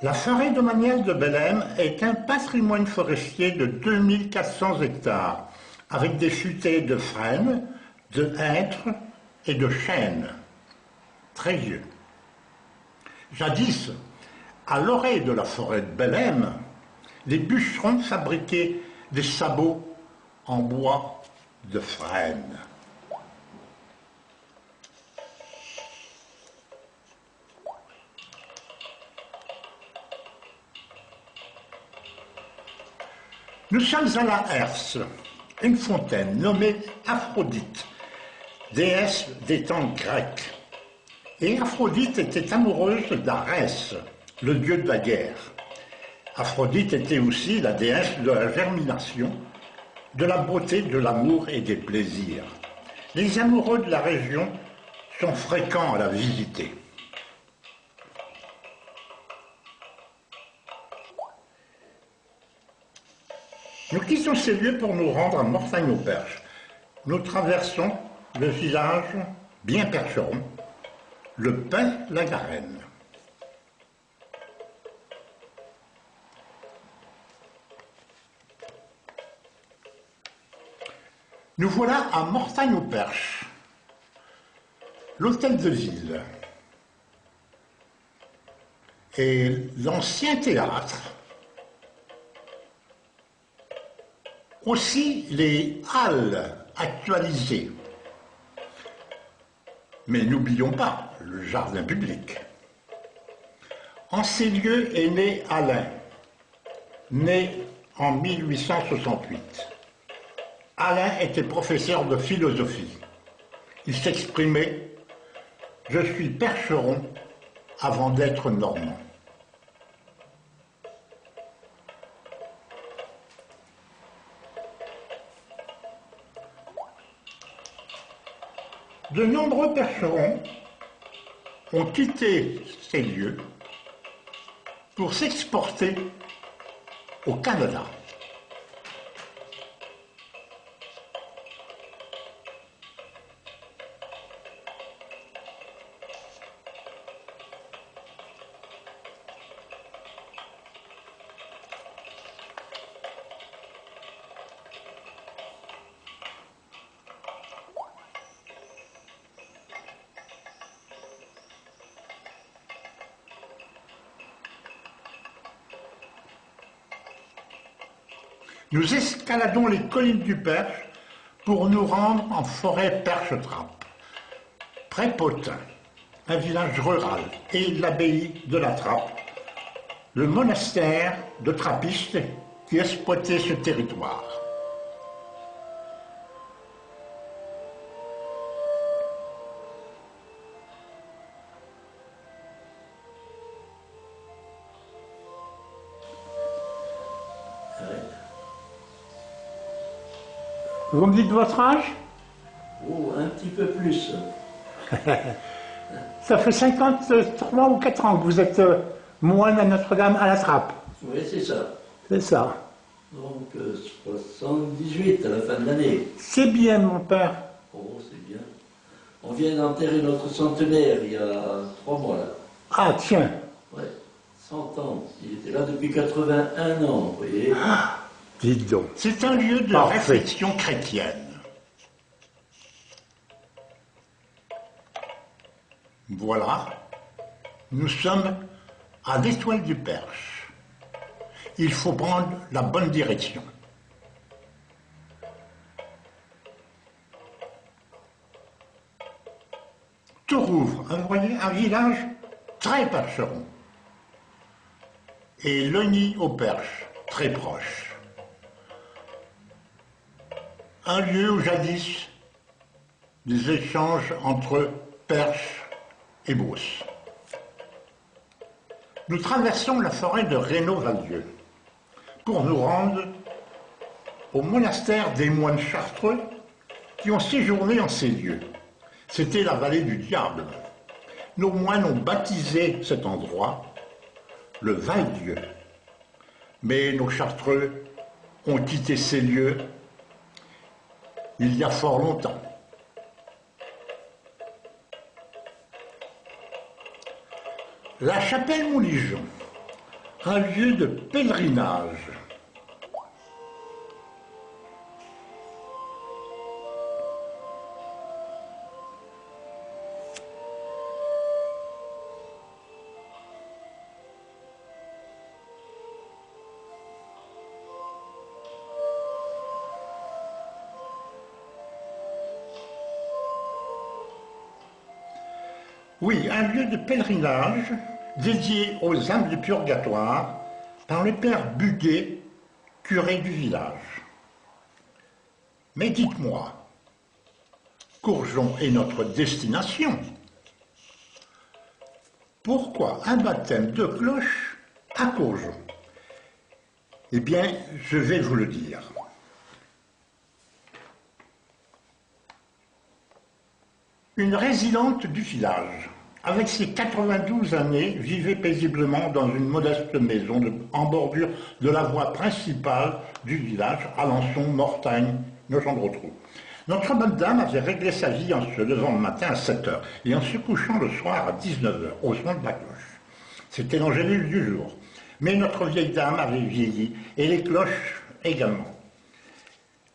La forêt domaniale de Bellême est un patrimoine forestier de 2400 hectares, avec des futaies de frênes, de hêtres et de chênes, très vieux. Jadis, à l'orée de la forêt de Bellême, les bûcherons fabriquaient des sabots en bois de frêne. Nous sommes à la Herse, une fontaine nommée Aphrodite, déesse des temps grecs. Et Aphrodite était amoureuse d'Arès, le dieu de la guerre. Aphrodite était aussi la déesse de la germination, de la beauté, de l'amour et des plaisirs. Les amoureux de la région sont fréquents à la visiter. Nous quittons ces lieux pour nous rendre à Mortagne-au-Perche. Nous traversons le village bien percheron, le Pin-la-Garenne. Nous voilà à Mortagne-au-Perche, l'hôtel de ville et l'ancien théâtre. Aussi les halles actualisées. Mais n'oublions pas le jardin public. En ces lieux est né Alain, né en 1868. Alain était professeur de philosophie. Il s'exprimait « Je suis percheron avant d'être normand ». De nombreux percherons ont quitté ces lieux pour s'exporter au Canada. Nous escaladons les collines du Perche pour nous rendre en forêt Perche-Trappe, près Potin, un village rural, et l'abbaye de la Trappe, le monastère de trappistes qui exploitait ce territoire. Vous me dites votre âge? Oh, un petit peu plus. Ça fait 53 ou 4 ans que vous êtes moine à Notre-Dame à la Trappe. Oui, c'est ça. C'est ça. Donc 78 à la fin de l'année. C'est bien, mon père. Oh, c'est bien. On vient d'enterrer notre centenaire il y a 3 mois là. Ah, tiens. Ouais, 100 ans. Il était là depuis 81 ans, vous voyez. Ah, dites donc. C'est un lieu de réflexion chrétienne. Voilà, nous sommes à l'Étoile du Perche. Il faut prendre la bonne direction. Tourouvre, vous voyez, un village très percheron. Et Logny au Perche, très proche. Un lieu où jadis des échanges entre Perche et Beauce. Nous traversons la forêt de Reynaud-Valdieu pour nous rendre au monastère des moines chartreux qui ont séjourné en ces lieux. C'était la vallée du diable. Nos moines ont baptisé cet endroit le Val-Dieu. Mais nos chartreux ont quitté ces lieux il y a fort longtemps. La chapelle Mouligeon, un lieu de pèlerinage. Oui, un lieu de pèlerinage dédié aux âmes du purgatoire par le père Buguet, curé du village. Mais dites-moi, Courjon est notre destination. Pourquoi un baptême de cloche à Courjon? Eh bien, je vais vous le dire. Une résidente du village, avec ses 92 années, vivait paisiblement dans une modeste maison en bordure de la voie principale du village, Alençon-Mortagne, Nogent-Rotrou. Notre bonne dame avait réglé sa vie en se levant le matin à 7 h et en se couchant le soir à 19 h, au son de la cloche. C'était l'angélus du jour. Mais notre vieille dame avait vieilli, et les cloches également.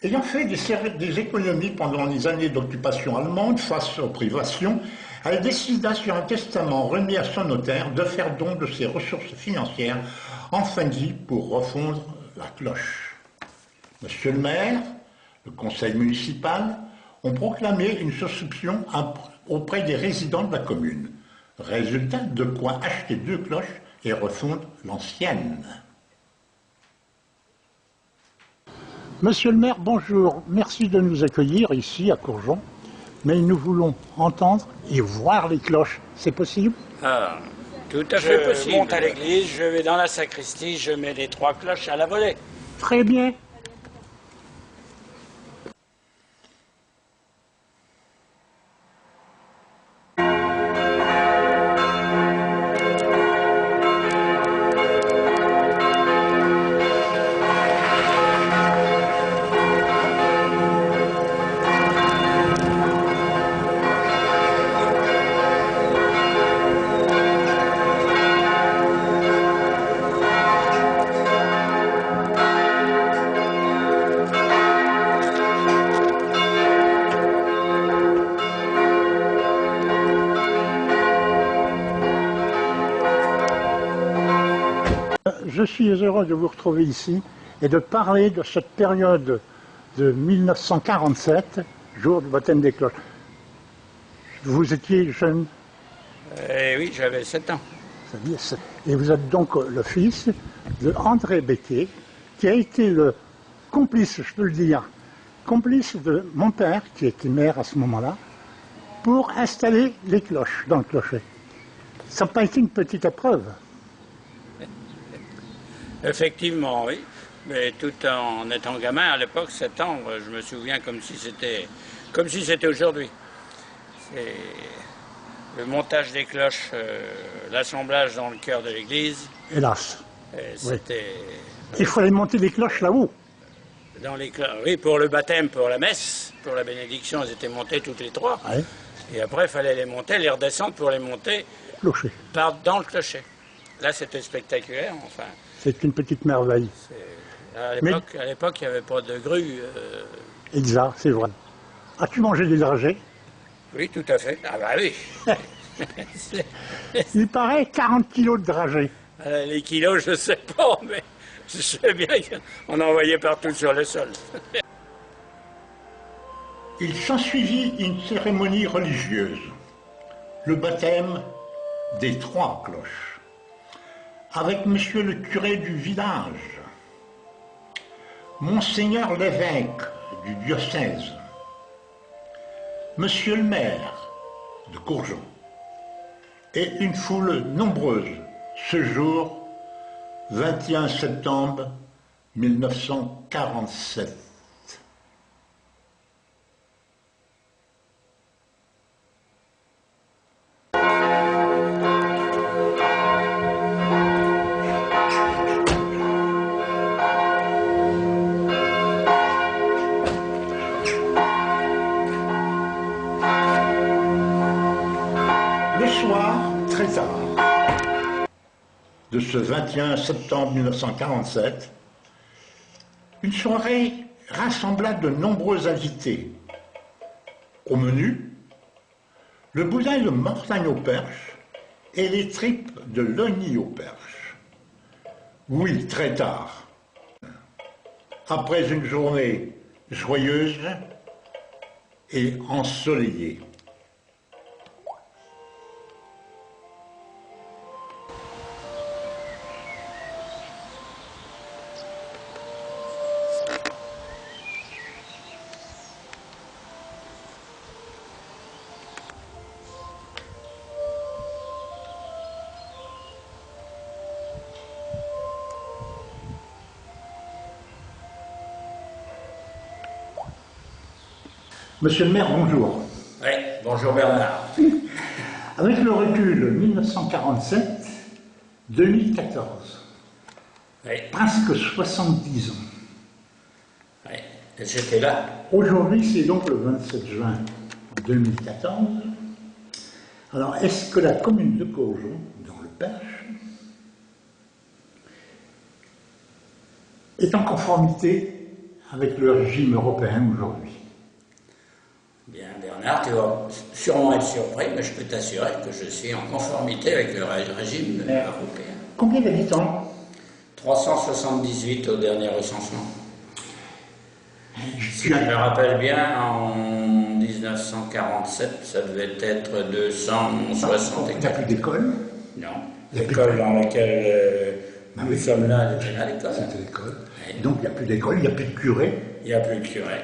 Ayant fait des économies pendant les années d'occupation allemande face aux privations, elle décida sur un testament remis à son notaire de faire don de ses ressources financières en fin de vie pour refondre la cloche. Monsieur le maire, le conseil municipal ont proclamé une souscription auprès des résidents de la commune. Résultat, de quoi acheter 2 cloches et refondre l'ancienne. Monsieur le maire, bonjour. Merci de nous accueillir ici à Courjon. Mais nous voulons entendre et voir les cloches. C'est possible? Ah, tout à fait possible. Je monte à l'église, je vais dans la sacristie, je mets les 3 cloches à la volée. Très bien. Je suis heureux de vous retrouver ici et de parler de cette période de 1947, jour du baptême des cloches. Vous étiez jeune? Oui, j'avais 7 ans. Et vous êtes donc le fils de André Becquet, qui a été le complice, je peux le dire, complice de mon père, qui était maire à ce moment-là, pour installer les cloches dans le clocher. Ça n'a pas été une petite épreuve. Effectivement, oui. Mais tout en étant gamin, à l'époque, 7 ans, je me souviens comme si c'était aujourd'hui. C'est le montage des cloches, l'assemblage dans le cœur de l'église. Hélas. C'était... Il fallait monter les cloches là-haut. Oui, pour le baptême, pour la messe, pour la bénédiction, elles étaient montées toutes les 3. Ouais. Et après, il fallait les monter, les redescendre pour les monter Clocher. dans le clocher. Là, c'était spectaculaire, enfin. C'est une petite merveille. À l'époque, il n'y avait pas de grue. Exact, c'est vrai. As-tu mangé des dragées? Oui, tout à fait. Ah bah oui. Il paraît 40 kilos de dragées. Les kilos, je ne sais pas, mais je sais bien qu'on en voyait partout sur le sol. Il s'ensuivit une cérémonie religieuse, le baptême des 3 cloches, avec monsieur le curé du village, monseigneur l'évêque du diocèse, monsieur le maire de Courjon, et une foule nombreuse ce jour, 21 septembre 1947. de ce 21 septembre 1947, une soirée rassembla de nombreux invités. Au menu, le boudin de mortagne au perche et les tripes de l'ognie au perche. Oui, très tard. Après une journée joyeuse et ensoleillée. Monsieur le maire, bonjour. Oui, bonjour Bernard. Avec le recul 1947-2014, Oui, presque 70 ans. oui, j'étais là. Aujourd'hui, c'est donc le 27 juin 2014. Alors, est-ce que la commune de Courgeon, dans le Perche, est en conformité avec le régime européen aujourd'hui? Bien Bernard, tu vas sûrement être surpris, mais je peux t'assurer que je suis en conformité avec le régime européen. Combien d'habitants? 378 au dernier recensement. Si Tu je as- me rappelle bien, en 1947, ça devait être 260 Il n'y a plus d'école? Non, Il y a plus l'école dans laquelle Ah nous oui. sommes là, elle était là, l'école. C'était l'école. Oui. Donc, il n'y a plus d'école, il n'y a plus de curé. Il n'y a plus de curé.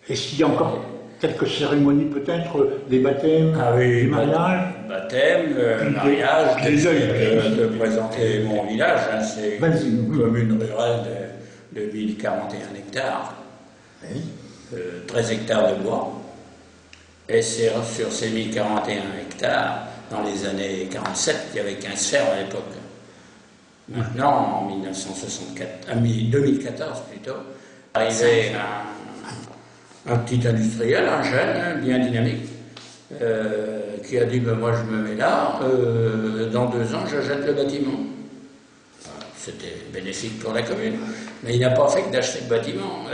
Est-ce qu'il y a encore quelques cérémonies, peut-être, des baptêmes, Ah oui, du mariage? baptême, Puis mariage, des deuils. de présenter mon village. Hein, c'est Vas-y, une oui. commune rurale de 1041 hectares, Oui. 13 hectares de bois. Et c'est sur ces 1041 hectares, dans les années 47, il y avait 15 fermes à l'époque. Maintenant, en 2014 plutôt, arrivait un petit industriel, un jeune, hein, bien dynamique, qui a dit ben, moi je me mets là, dans 2 ans je jette le bâtiment. C'était bénéfique pour la commune, mais il n'a pas fait que d'acheter le bâtiment.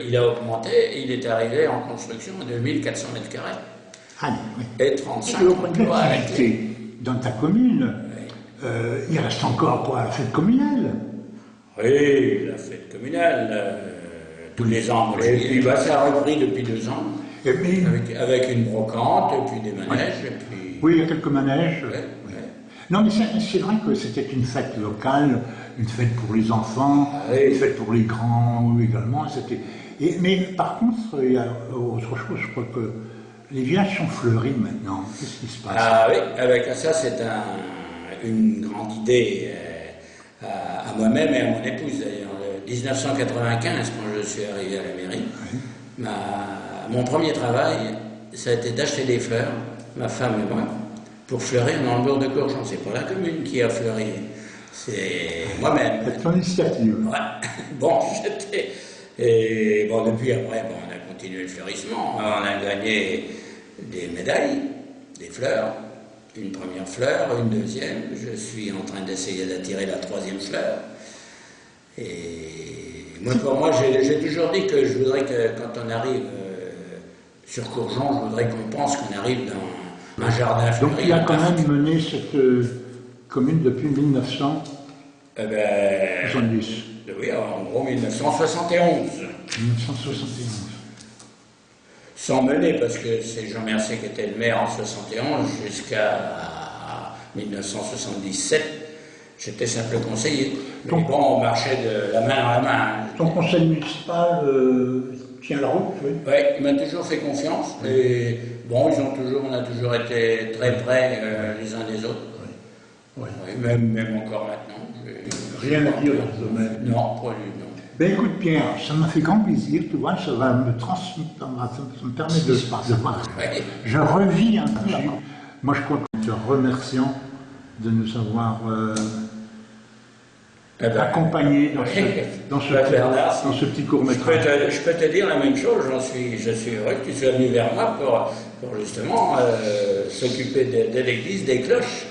Il a augmenté et il est arrivé en construction à 2400 mètres carrés Allez, oui. et 35 Et au point de emplois à la clé. l'activité dans ta commune, il reste encore quoi, la fête communale? Oui, la fête communale, tous les ans. Et puis bah, ça a repris depuis 2 ans, Et puis, avec une brocante, et puis des manèges, et puis... oui, il y a quelques manèges. Ouais, Oui. ouais. Non, mais c'est vrai que c'était une fête locale, une fête pour les enfants, Ah oui. une fête pour les grands également. Mais par contre, il y a autre chose, je crois que les villages sont fleuris maintenant. Qu'est-ce qui se passe? Ah oui, avec ça, c'est une grande idée à moi-même et à mon épouse d'ailleurs. En 1995, quand je suis arrivé à la mairie, mon premier travail, ça a été d'acheter des fleurs, ma femme et moi, pour fleurir dans le bourg de Courgeon. C'est pas la commune qui a fleuri, c'est moi-même. C'est ton initiative. Ouais. Bon, j'étais... Et bon, depuis après, bon, on a continué le fleurissement. On a gagné des médailles, des fleurs. Une première fleur, une deuxième. Je suis en train d'essayer d'attirer la 3e fleur. Et moi, pour moi, j'ai toujours dit que je voudrais que quand on arrive sur Courgeon, je voudrais qu'on pense qu'on arrive dans un jardin fleuri. Donc il a quand même mené cette commune depuis 1970. Eh ben, oui, en gros 1971. 1971. Sans mener, parce que c'est Jean Mercier qui était le maire en 71 jusqu'à 1977. J'étais simple conseiller. Mais Donc, bon, on marchait de la main dans la main. Ton conseil municipal tient la route, oui. Oui, il m'a toujours fait confiance. Et bon, on a toujours été très près les uns des autres. Oui. Oui, même encore maintenant. Rien à dire dans ce domaine. Non, pas lui, non. Ben écoute Pierre, ça m'a fait grand plaisir, tu vois, ça va me transmettre, ça me permet de voir. Oui. Je revis un peu. Moi je crois que te remercions de nous avoir Eh ben, accompagnés dans ce petit court-métrage. Je peux te dire la même chose, je suis heureux que tu sois venu vers moi pour justement s'occuper de l'église, des cloches.